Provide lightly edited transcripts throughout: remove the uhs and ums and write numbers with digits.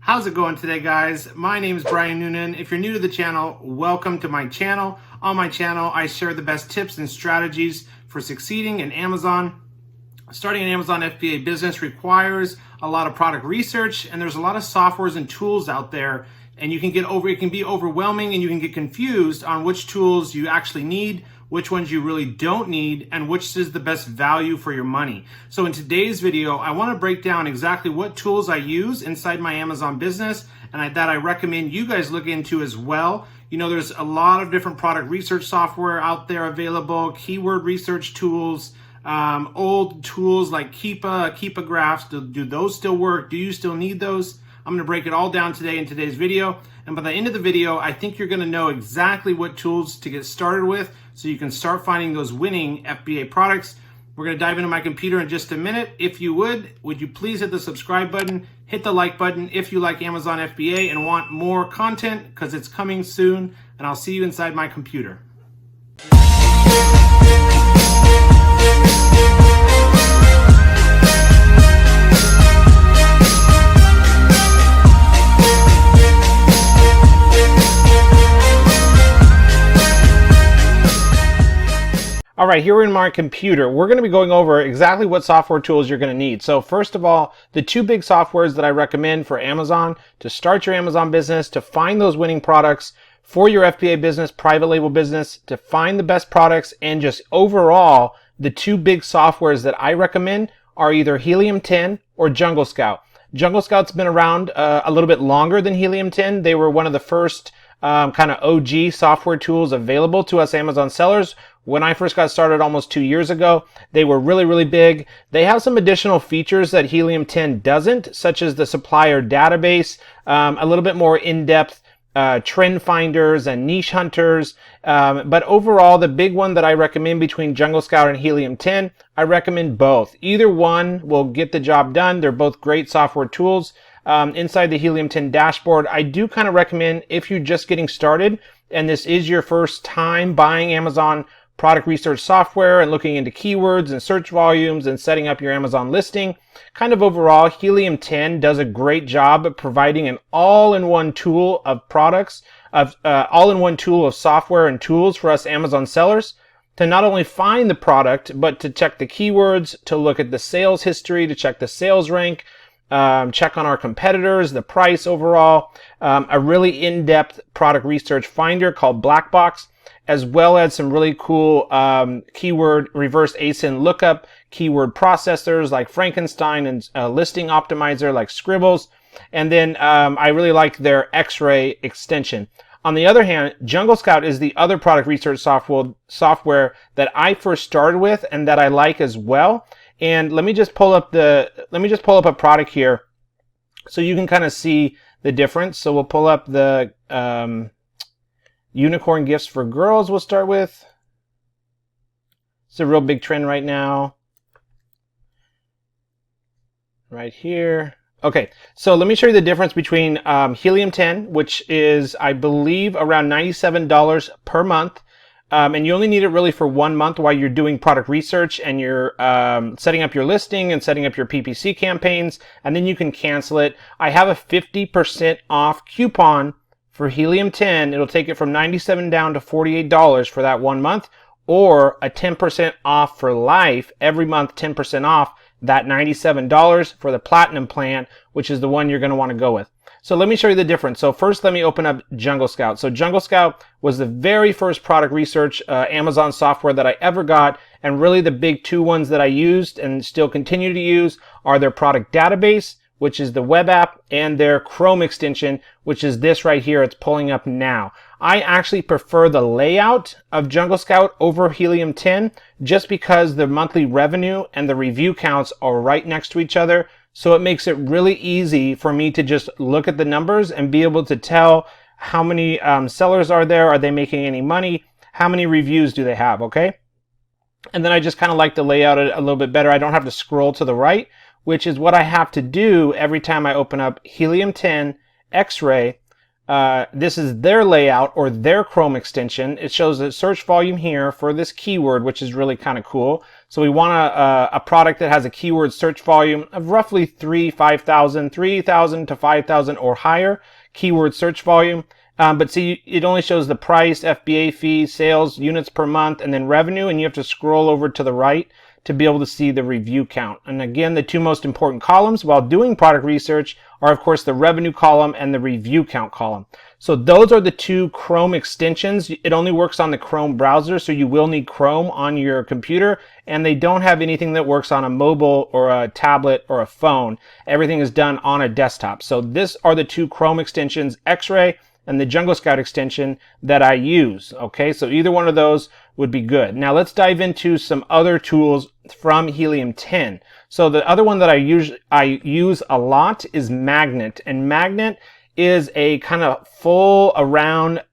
How's it going today, guys? My name is Brian Noonan. If you're new to the channel, welcome to my channel. On my channel, I share the best tips and strategies for succeeding in Amazon. Starting an Amazon FBA business requires a lot of product research, and there's a lot of softwares and tools out there, and it can be overwhelming, and you can get confused on which tools you actually need, which ones you really don't need, and which is the best value for your money. So in today's video, I want to break down exactly what tools I use inside my Amazon business and that I recommend you guys look into as well. You know, there's a lot of different product research software out there available, keyword research tools, old tools like Keepa graphs. Do those still work? Do you still need those? I'm going to break it all down today in today's video. And by the end of the video, I think you're going to know exactly what tools to get started with so you can start finding those winning FBA products. We're going to dive into my computer in just a minute. If you would you please hit the subscribe button, hit the like button if you like Amazon FBA and want more content, because it's coming soon, and I'll see you inside my computer. All right, here we're in my computer. We're going to be going over exactly what software tools you're going to need. So first of all, the two big softwares that I recommend for Amazon to start your Amazon business, to find those winning products for your FBA business, private label business, to find the best products, and just overall, the two big softwares that I recommend are either Helium 10 or Jungle Scout. Jungle Scout's been around a little bit longer than Helium 10. They were one of the first kind of OG software tools available to us Amazon sellers. When I first got started almost 2 years ago, they were really big. They have some additional features that Helium 10 doesn't, such as the supplier database, a little bit more in-depth trend finders and niche hunters. But overall, the big one that I recommend between Jungle Scout and Helium 10, I recommend both. Either one will get the job done. They're both great software tools. Inside the Helium 10 dashboard, I do kind of recommend, if you're just getting started and this is your first time buying Amazon product research software and looking into keywords and search volumes and setting up your Amazon listing, kind of overall, Helium 10 does a great job of providing an all-in-one tool of products, all-in-one tool of software and tools for us Amazon sellers to not only find the product, but to check the keywords, to look at the sales history, to check the sales rank, check on our competitors, the price overall, a really in-depth product research finder called Black Box, as well as some really cool keyword reverse ASIN lookup keyword processors like Frankenstein and listing optimizer like Scribbles. And then I really like their X-ray extension. On the other hand, Jungle Scout is the other product research software that I first started with and that I like as well. And let me just pull up a product here so you can kind of see the difference. So we'll pull up the Unicorn Gifts for Girls we'll start with. It's a real big trend right now. Right here. Okay, so let me show you the difference between Helium 10, which is, I believe, around $97 per month. And you only need it really for 1 month while you're doing product research and you're setting up your listing and setting up your PPC campaigns, and then you can cancel it. I have a 50% off coupon for Helium 10. It'll take it from $97 down to $48 for that 1 month, or a 10% off for life, every month 10% off that $97 for the Platinum plan, which is the one you're going to want to go with. So let me show you the difference. So first, let me open up Jungle Scout. So Jungle Scout was the very first product research Amazon software that I ever got, and really the big two ones that I used and still continue to use are their product database, which is the web app, and their Chrome extension, which is this right here. It's pulling up now. I actually prefer the layout of Jungle Scout over Helium 10 just because the monthly revenue and the review counts are right next to each other. So it makes it really easy for me to just look at the numbers and be able to tell how many sellers are there, are they making any money, how many reviews do they have, okay? And then I just kind of like to lay out it a little bit better. I don't have to scroll to the right, which is what I have to do every time I open up Helium 10 X-Ray. this is their layout or their Chrome extension. It shows the search volume here for this keyword, which is really kind of cool. So we want a product that has a keyword search volume of roughly 3,000 to 5,000 or higher keyword search volume. But see, it only shows the price, FBA fee, sales, units per month, and then revenue, and you have to scroll over to the right to be able to see the review count. And again, the two most important columns while doing product research are, of course, the revenue column and the review count column. So those are the two Chrome extensions. It only works on the Chrome browser, so you will need Chrome on your computer, and they don't have anything that works on a mobile or a tablet or a phone. Everything is done on a desktop. So these are the two Chrome extensions, X-Ray and the Jungle Scout extension that I use. Okay, so either one of those would be good. Now let's dive into some other tools from Helium 10. So the other one that I use a lot is Magnet, and Magnet is a kind of full around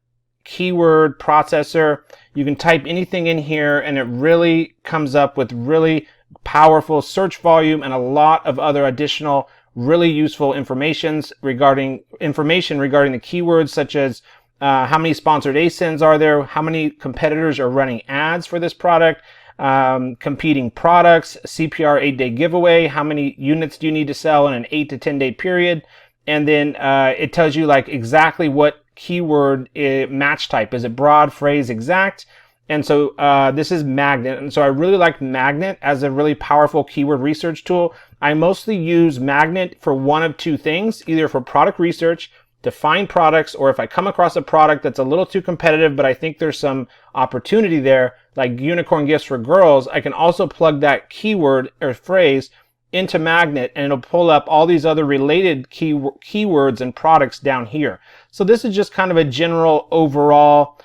keyword processor. You can type anything in here and it really comes up with really powerful search volume and a lot of other additional really useful information regarding the keywords, such as how many sponsored ASINs are there, how many competitors are running ads for this product, competing products, CPR 8-day giveaway, how many units do you need to sell in an 8 to 10 day period, and then it tells you like exactly what keyword match type. Is it broad, phrase, exact? And so this is Magnet, and so I really like Magnet as a really powerful keyword research tool. I mostly use Magnet for one of two things, either for product research, to find products, or if I come across a product that's a little too competitive, but I think there's some opportunity there, like unicorn gifts for girls, I can also plug that keyword or phrase into Magnet, and it'll pull up all these other related keywords and products down here. So this is just kind of a general overall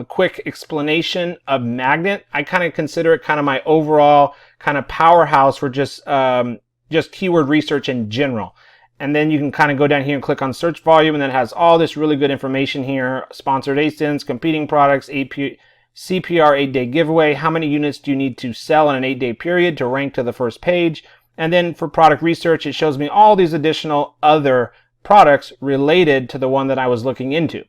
quick explanation of Magnet. I kind of consider it kind of my overall kind of powerhouse for just keyword research in general. And then you can kind of go down here and click on search volume, and then it has all this really good information here. Sponsored ASINs, competing products, CPR 8-day giveaway, how many units do you need to sell in an 8-day period to rank to the first page. And then for product research, it shows me all these additional other products related to the one that I was looking into.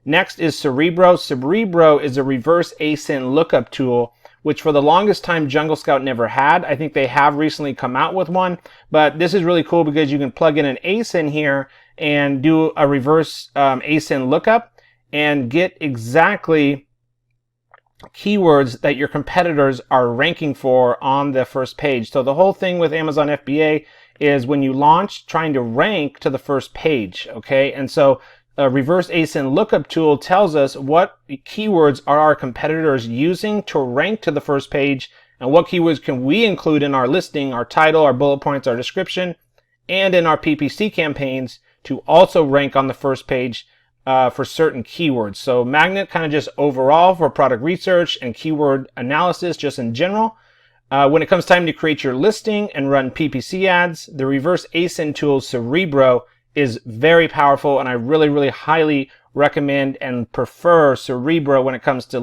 Next is Cerebro. Cerebro is a reverse ASIN lookup tool, which for the longest time Jungle Scout never had. I think they have recently come out with one, but this is really cool because you can plug in an ASIN here and do a reverse ASIN lookup and get exactly keywords that your competitors are ranking for on the first page. So the whole thing with Amazon FBA is when you launch, trying to rank to the first page, okay? And so a reverse ASIN lookup tool tells us what keywords are our competitors using to rank to the first page, and what keywords can we include in our listing, our title, our bullet points, our description, and in our PPC campaigns to also rank on the first page for certain keywords. So Magnet kind of just overall for product research and keyword analysis just in general. When it comes time to create your listing and run PPC ads, the reverse ASIN tool Cerebro is very powerful, and I really, really highly recommend and prefer Cerebro when it comes to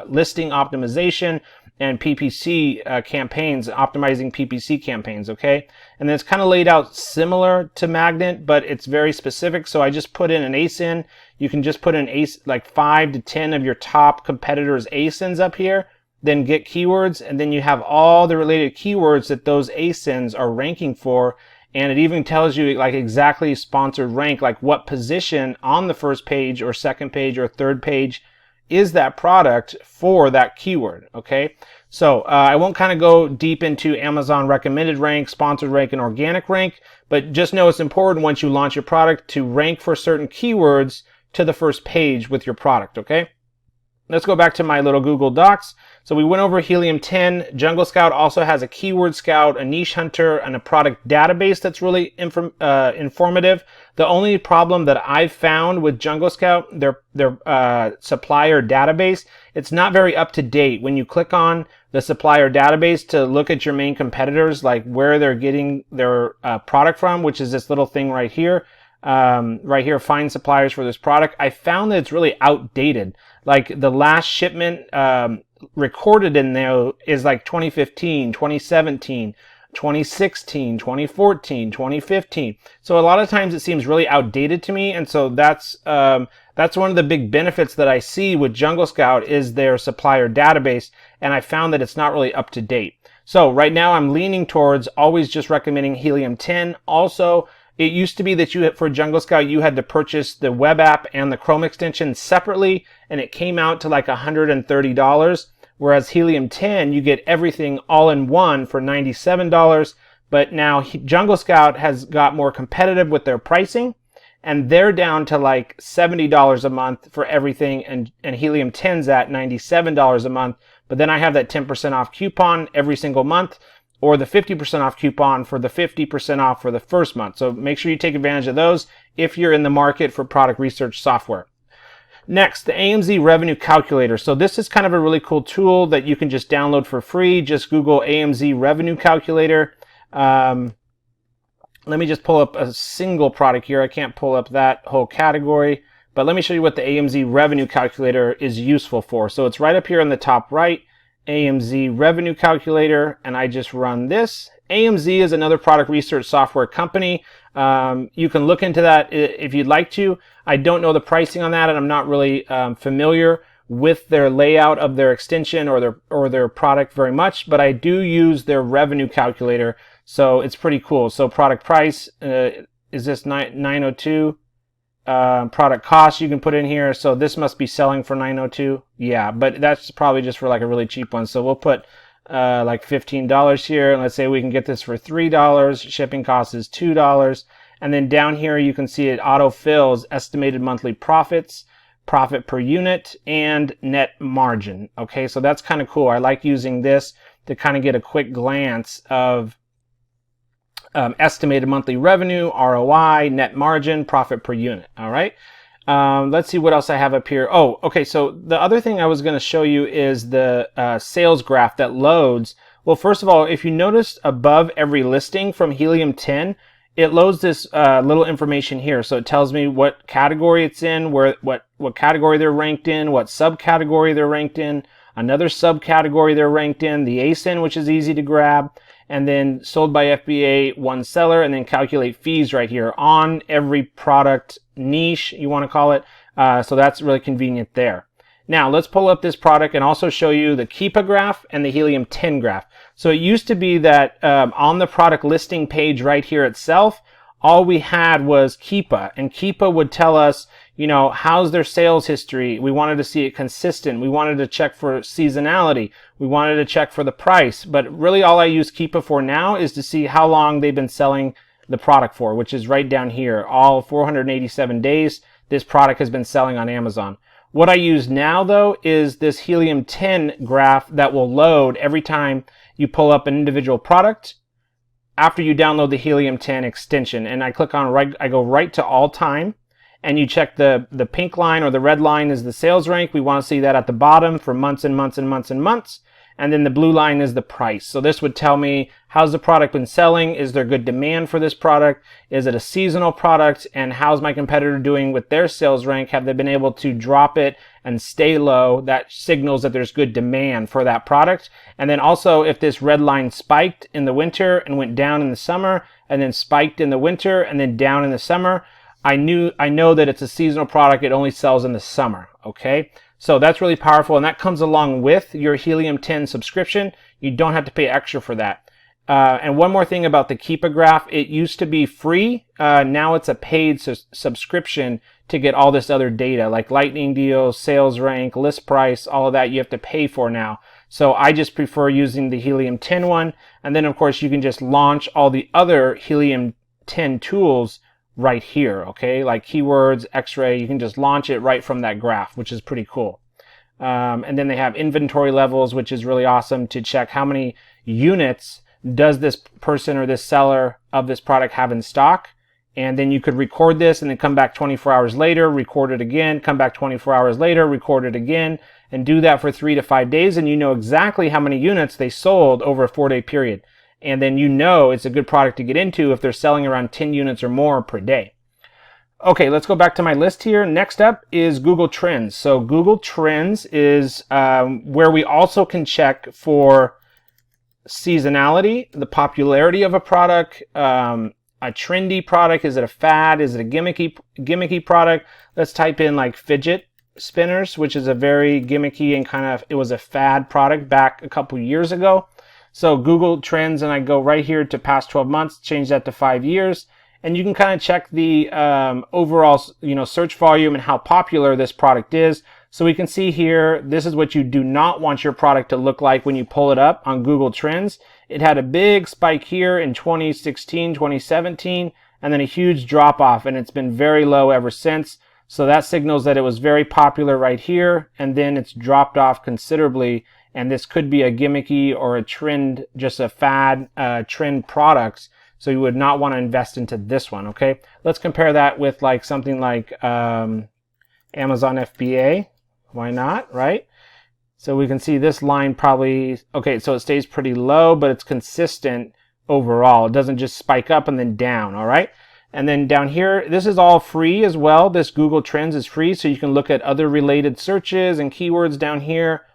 listing optimization and PPC campaigns, optimizing PPC campaigns, okay? And then it's kind of laid out similar to Magnet, but it's very specific. So I just put in an ASIN. You can just put in like 5 to 10 of your top competitors' ASINs up here, then get keywords, and then you have all the related keywords that those ASINs are ranking for. And it even tells you like exactly sponsored rank, like what position on the first page or second page or third page is that product for that keyword, okay? So I won't kind of go deep into Amazon recommended rank, sponsored rank, and organic rank, but just know it's important once you launch your product to rank for certain keywords to the first page with your product, okay? Let's go back to my little Google Docs. So we went over Helium 10. Jungle Scout also has a keyword scout, a niche hunter, and a product database that's really informative. The only problem that I've found with Jungle Scout, their supplier database, it's not very up to date. When you click on the supplier database to look at your main competitors, like where they're getting their product from, which is this little thing right here, find suppliers for this product, I found that it's really outdated. Like the last shipment recorded in there is like 2015, 2017. 2016, 2014, 2015. So a lot of times it seems really outdated to me, and so that's one of the big benefits that I see with Jungle Scout is their supplier database, and I found that it's not really up to date. So right now I'm leaning towards always just recommending Helium-10. Also, it used to be that for Jungle Scout, you had to purchase the web app and the Chrome extension separately, and it came out to like $130. Whereas Helium-10, you get everything all in one for $97. But now Jungle Scout has got more competitive with their pricing, and they're down to like $70 a month for everything, and Helium-10's at $97 a month. But then I have that 10% off coupon every single month, or the 50% off coupon for the 50% off for the first month. So make sure you take advantage of those if you're in the market for product research software. Next, the AMZ Revenue Calculator. So this is kind of a really cool tool that you can just download for free. Just Google AMZ Revenue Calculator. Let me just pull up a single product here. I can't pull up that whole category, but let me show you what the AMZ Revenue Calculator is useful for. So it's right up here on the top right, AMZ Revenue Calculator, and I just run this. AMZ is another product research software company. You can look into that if you'd like to. I don't know the pricing on that, and I'm not really familiar with their layout of their extension or their product very much, but I do use their revenue calculator, so it's pretty cool. So product price is this 902? Product cost you can put in here. So this must be selling for 902. Yeah, but that's probably just for like a really cheap one. So we'll put like $15 here, and let's say we can get this for $3. Shipping cost is $2. And then down here you can see it auto fills estimated monthly profits, profit per unit, and net margin. Okay, so that's kind of cool. I like using this to kind of get a quick glance of estimated monthly revenue, ROI, net margin, profit per unit. All right. Let's see what else I have up here. Oh, okay. So the other thing I was going to show you is the sales graph that loads. Well, first of all, if you notice above every listing from Helium-10, it loads this little information here. So it tells me what category it's in, what category they're ranked in, what subcategory they're ranked in, another subcategory they're ranked in, the ASIN, which is easy to grab, and then sold by FBA, one seller, and then calculate fees right here on every product niche, you want to call it. So that's really convenient there. Now let's pull up this product and also show you the Keepa graph and the Helium-10 graph. So it used to be that on the product listing page right here itself, all we had was Keepa, and Keepa would tell us, you know, how's their sales history. We wanted to see it consistent. We wanted to check for seasonality. We wanted to check for the price. But really all I use Keepa for now is to see how long they've been selling the product for, which is right down here. All 487 days this product has been selling on Amazon. What I use now though is this Helium-10 graph that will load every time you pull up an individual product after you download the Helium-10 extension. And I click on I go right to all time, and you check the pink line or the red line is the sales rank. We want to see that at the bottom for months and months and months and months. And then the blue line is the price. So this would tell me, how's the product been selling? Is there good demand for this product? Is it a seasonal product? And how's my competitor doing with their sales rank? Have they been able to drop it and stay low? That signals that there's good demand for that product. And then also if this red line spiked in the winter and went down in the summer, and then spiked in the winter and then down in the summer, I know that it's a seasonal product. It only sells in the summer. Okay. So that's really powerful, and that comes along with your Helium-10 subscription. You don't have to pay extra for that. And one more thing about the Keepa graph, it used to be free. Now it's a paid subscription to get all this other data, like lightning deals, sales rank, list price, all of that you have to pay for now. So I just prefer using the Helium-10 one. And then, of course, you can just launch all the other Helium-10 tools right here, okay? Like keywords, X-ray, you can just launch it right from that graph, which is pretty cool. And then they have inventory levels, which is really awesome to check how many units does this person or this seller of this product have in stock. And then you could record this and then come back 24 hours later, record it again, come back 24 hours later, record it again, and do that for 3 to 5 days, and you know exactly how many units they sold over a 4-day period. And then you know it's a good product to get into if they're selling around 10 units or more per day. Okay, let's go back to my list here. Next up is Google Trends. So Google Trends is where we also can check for seasonality, the popularity of a product, a trendy product. Is it a fad? Is it a gimmicky product? Let's type in like fidget spinners, which is a very gimmicky and kind of, it was a fad product back a couple years ago. So Google Trends, and I go right here to past 12 months, change that to 5 years, and you can kind of check the overall, search volume and how popular this product is. So we can see here, this is what you do not want your product to look like when you pull it up on Google Trends. It had a big spike here in 2016, 2017, and then a huge drop off, and it's been very low ever since. So that signals that it was very popular right here, and then it's dropped off considerably. And this could be a gimmicky or a trend, just a fad trend products. So you would not want to invest into this one, okay? Let's compare that with like something like Amazon FBA. Why not, right? So we can see this line probably, okay, so it stays pretty low, but it's consistent overall. It doesn't just spike up and then down, all right? And then down here, this is all free as well. This Google Trends is free, so you can look at other related searches and keywords down here.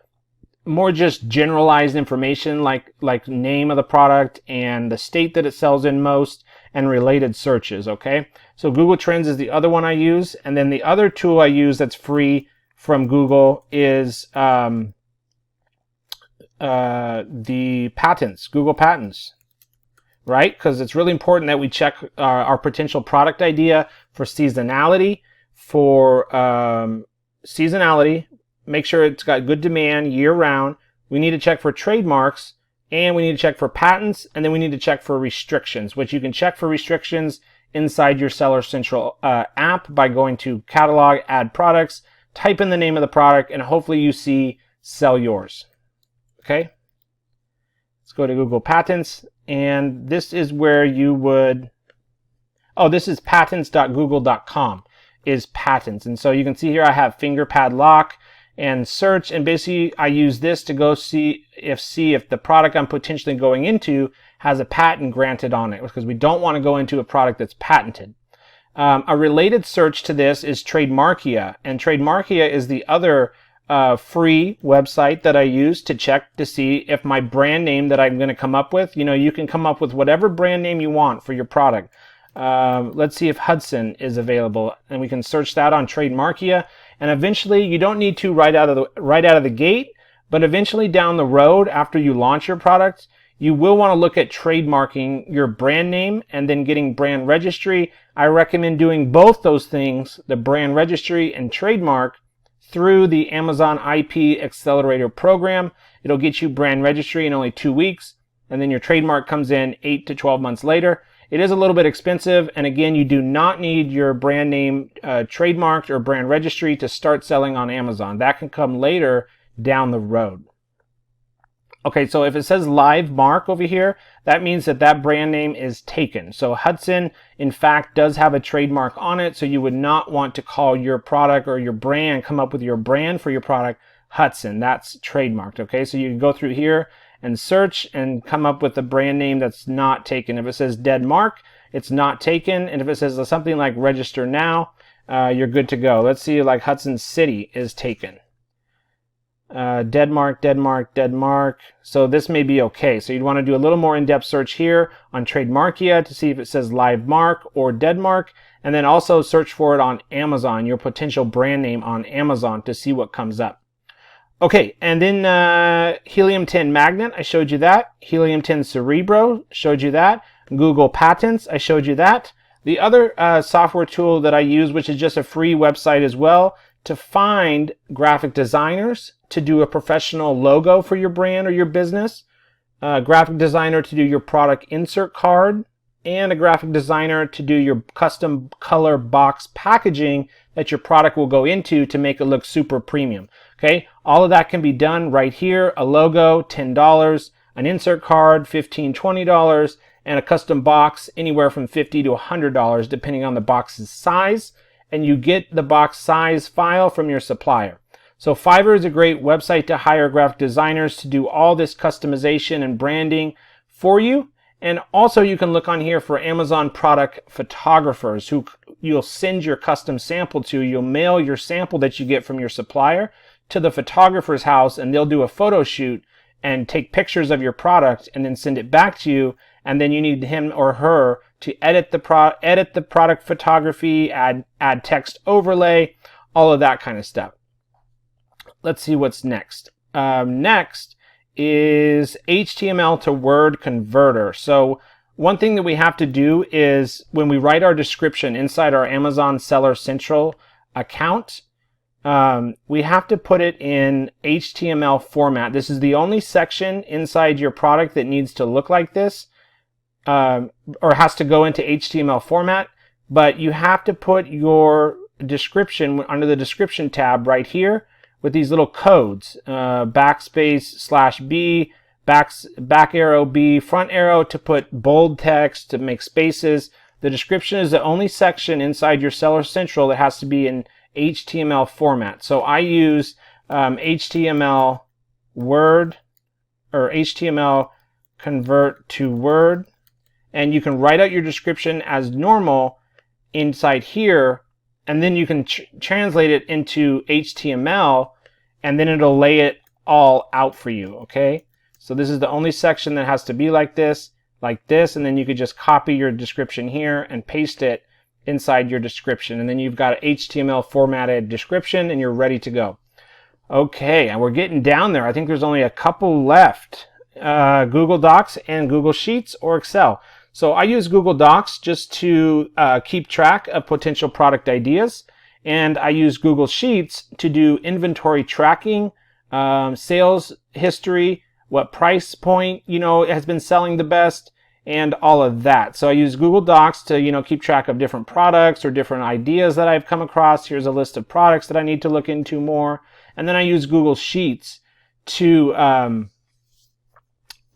More just generalized information like name of the product and the state that it sells in most and related searches, okay? So Google Trends is the other one I use. And then the other tool I use that's free from Google is the patents, Google Patents, right? Because it's really important that we check our potential product idea for seasonality, make sure it's got good demand year round. We need to check for trademarks, and we need to check for patents, and then we need to check for restrictions, which you can check for restrictions inside your Seller Central app by going to Catalog, Add Products, type in the name of the product, and hopefully you see Sell Yours. Okay? Let's go to Google Patents, and this is where you would, this is patents.google.com is patents. And so you can see here I have finger padlock and search, and basically I use this to go see if the product I'm potentially going into has a patent granted on it, because we don't want to go into a product that's patented. A related search to this is Trademarkia, and Trademarkia is the other free website that I use to check to see if my brand name that I'm going to come up with, you can come up with whatever brand name you want for your product. Let's see if Hudson is available, and we can search that on Trademarkia. And eventually, you don't need to right out of the gate, but eventually down the road, after you launch your product, you will want to look at trademarking your brand name and then getting brand registry. I recommend doing both those things, the brand registry and trademark, through the Amazon IP Accelerator program. It'll get you brand registry in only 2 weeks, and then your trademark comes in 8 to 12 months later. It is a little bit expensive, and again, you do not need your brand name trademarked or brand registry to start selling on Amazon. That can come later down the road. Okay, so if it says live mark over here, that means that brand name is taken. So Hudson, in fact, does have a trademark on it, so you would not want to call your product or your brand, come up with your brand for your product, Hudson. That's trademarked, okay? So you can go through here and search and come up with a brand name that's not taken. If it says dead mark, it's not taken. And if it says something like register now, you're good to go. Let's see, like Hudson City is taken. Dead mark, dead mark, dead mark. So this may be okay. So you'd want to do a little more in-depth search here on Trademarkia to see if it says live mark or dead mark. And then also search for it on Amazon, your potential brand name on Amazon, to see what comes up. Okay, and then Helium-10 Magnet, I showed you that. Helium-10 Cerebro, showed you that. Google Patents, I showed you that. The other software tool that I use, which is just a free website as well, to find graphic designers to do a professional logo for your brand or your business, a graphic designer to do your product insert card, and a graphic designer to do your custom color box packaging that your product will go into to make it look super premium. Okay, all of that can be done right here. A logo, $10, an insert card, $15, $20, and a custom box anywhere from $50 to $100 depending on the box's size. And you get the box size file from your supplier. So Fiverr is a great website to hire graphic designers to do all this customization and branding for you. And also you can look on here for Amazon product photographers who you'll send your custom sample to. You'll mail your sample that you get from your supplier to the photographer's house, and they'll do a photo shoot and take pictures of your product and then send it back to you. And then you need him or her to edit the product photography, add text overlay, all of that kind of stuff. Let's see what's next. Next is HTML to Word converter. So one thing that we have to do is when we write our description inside our Amazon Seller Central account, we have to put it in HTML format. This is the only section inside your product that needs to look like this, or has to go into HTML format, but you have to put your description under the description tab right here with these little codes, backspace /B, back arrow B, front arrow to put bold text, to make spaces. The description is the only section inside your Seller Central that has to be in HTML format. So I use HTML Word, or HTML convert to Word, and you can write out your description as normal inside here, and then you can translate it into HTML, and then it'll lay it all out for you, okay? So this is the only section that has to be like this, and then you could just copy your description here and paste it inside your description, and then you've got an HTML formatted description and you're ready to go. Okay, and we're getting down there. I think there's only a couple left. Google Docs and Google Sheets or Excel. So I use Google Docs just to keep track of potential product ideas, and I use Google Sheets to do inventory tracking, sales history, what price point has been selling the best, and all of that. So I use Google Docs to keep track of different products or different ideas that I've come across. Here's a list of products that I need to look into more, and then I use Google Sheets to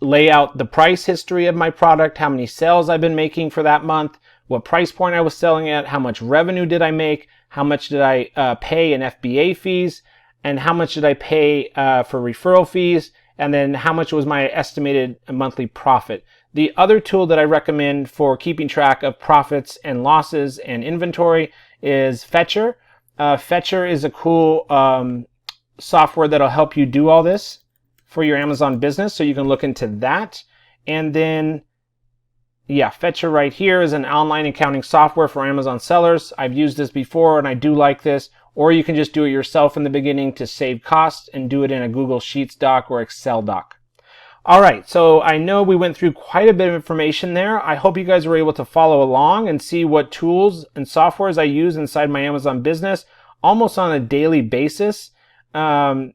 lay out the price history of my product, how many sales I've been making for that month, what price point I was selling at, how much revenue did I make, how much did I pay in FBA fees, and how much did I pay for referral fees, and then how much was my estimated monthly profit. The other tool that I recommend for keeping track of profits and losses and inventory is Fetcher. Fetcher is a cool software that'll help you do all this for your Amazon business, so you can look into that. And then, yeah, Fetcher right here is an online accounting software for Amazon sellers. I've used this before and I do like this. Or you can just do it yourself in the beginning to save costs and do it in a Google Sheets doc or Excel doc. All right, so I know we went through quite a bit of information there. I hope you guys were able to follow along and see what tools and softwares I use inside my Amazon business almost on a daily basis. And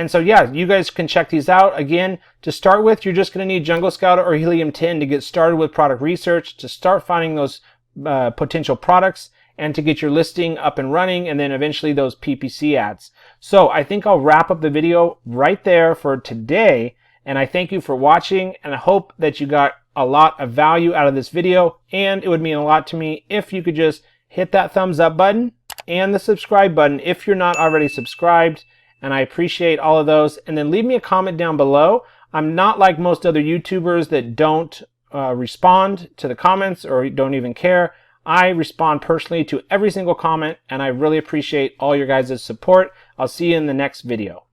so, yeah, you guys can check these out. Again, to start with, you're just going to need Jungle Scout or Helium 10 to get started with product research, to start finding those potential products, and to get your listing up and running, and then eventually those PPC ads. So I think I'll wrap up the video right there for today, and I thank you for watching, and I hope that you got a lot of value out of this video, and it would mean a lot to me if you could just hit that thumbs up button and the subscribe button if you're not already subscribed, and I appreciate all of those. And then leave me a comment down below. I'm not like most other YouTubers that don't respond to the comments or don't even care. I respond personally to every single comment, and I really appreciate all your guys' support. I'll see you in the next video.